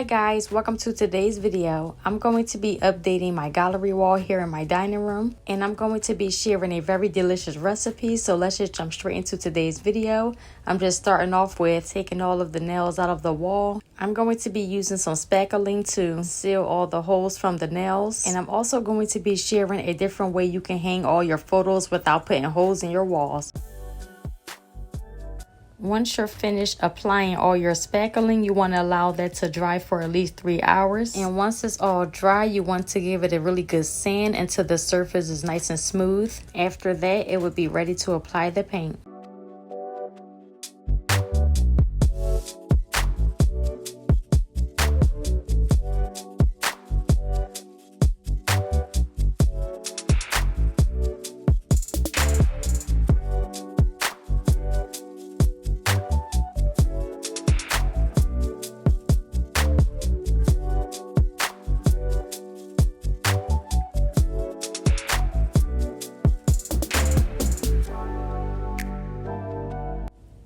Hi guys, welcome to today's video. I'm going to be updating my gallery wall here in my dining room, and I'm going to be sharing a very delicious recipe. So let's just jump straight into today's video. I'm just starting off with taking all of the nails out of the wall. I'm going to be using some spackling to seal all the holes from the nails, and I'm also going to be sharing a different way you can hang all your photos without putting holes in your walls. Once you're finished applying all your spackling, you want to allow that to dry for at least 3 hours. And once it's all dry, you want to give it a really good sand until the surface is nice and smooth. After that, it would be ready to apply the paint.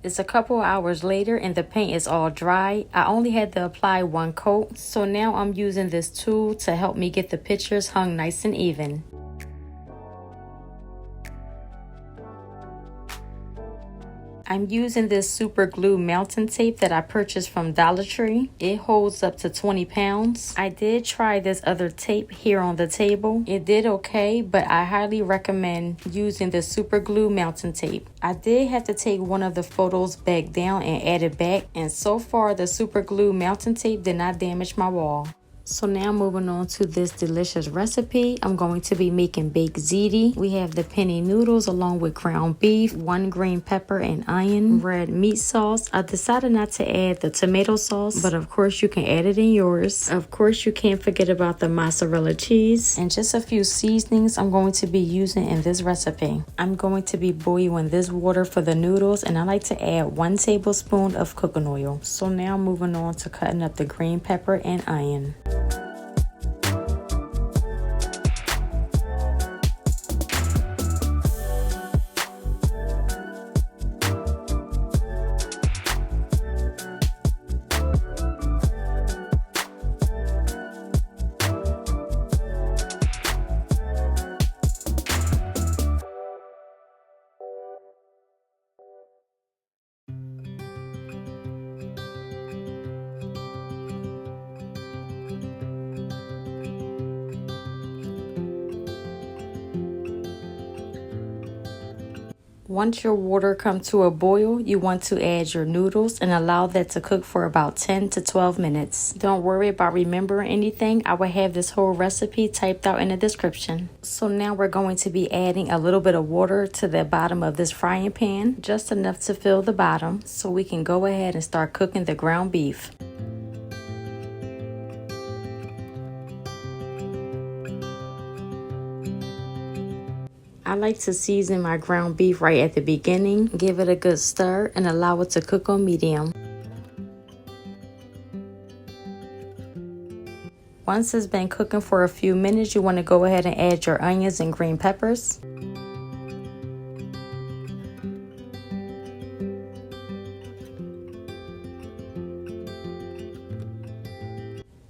It's a couple hours later and the paint is all dry. I only had to apply one coat, so now I'm using this tool to help me get the pictures hung nice and even. I'm using this super glue mountain tape that I purchased from Dollar Tree. It holds up to 20 pounds. I did try this other tape here on the table. It did okay, but I highly recommend using the super glue mountain tape. I did have to take one of the photos back down and add it back, and so far the super glue mountain tape did not damage my wall. So now moving on to this delicious recipe, I'm going to be making baked ziti. We have the penne noodles along with ground beef, 1 green pepper and onion, red meat sauce. I decided not to add the tomato sauce, but of course you can add it in yours. Of course you can't forget about the mozzarella cheese and just a few seasonings I'm going to be using in this recipe. I'm going to be boiling this water for the noodles, and I like to add 1 tablespoon of cooking oil. So now moving on to cutting up the green pepper and onion. Once your water comes to a boil, you want to add your noodles and allow that to cook for about 10 to 12 minutes. Don't worry about remembering anything. I will have this whole recipe typed out in the description. So now we're going to be adding a little bit of water to the bottom of this frying pan, just enough to fill the bottom, so we can go ahead and start cooking the ground beef. I like to season my ground beef right at the beginning, give it a good stir, and allow it to cook on medium. Once it's been cooking for a few minutes, you want to go ahead and add your onions and green peppers.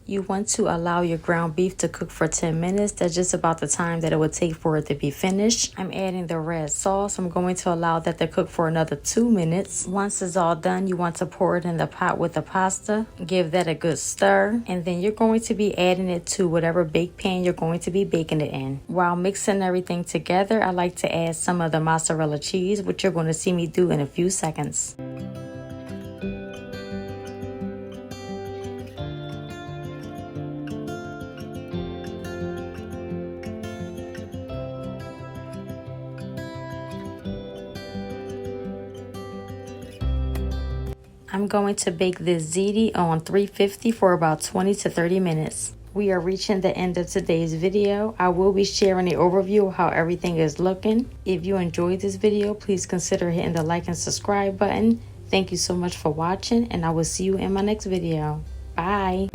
You want to allow your ground beef to cook for 10 minutes. That's just about the time that it would take for it to be finished. I'm adding the red sauce. I'm going to allow that to cook for another 2 minutes. Once it's all done, you want to pour it in the pot with the pasta. Give that a good stir. And then you're going to be adding it to whatever bake pan you're going to be baking it in. While mixing everything together, I like to add some of the mozzarella cheese, which you're going to see me do in a few seconds. I'm going to bake this ziti on 350 for about 20 to 30 minutes. We are reaching the end of today's video. I will be sharing an overview of how everything is looking. If you enjoyed this video, please consider hitting the like and subscribe button. Thank you so much for watching, and I will see you in my next video. Bye.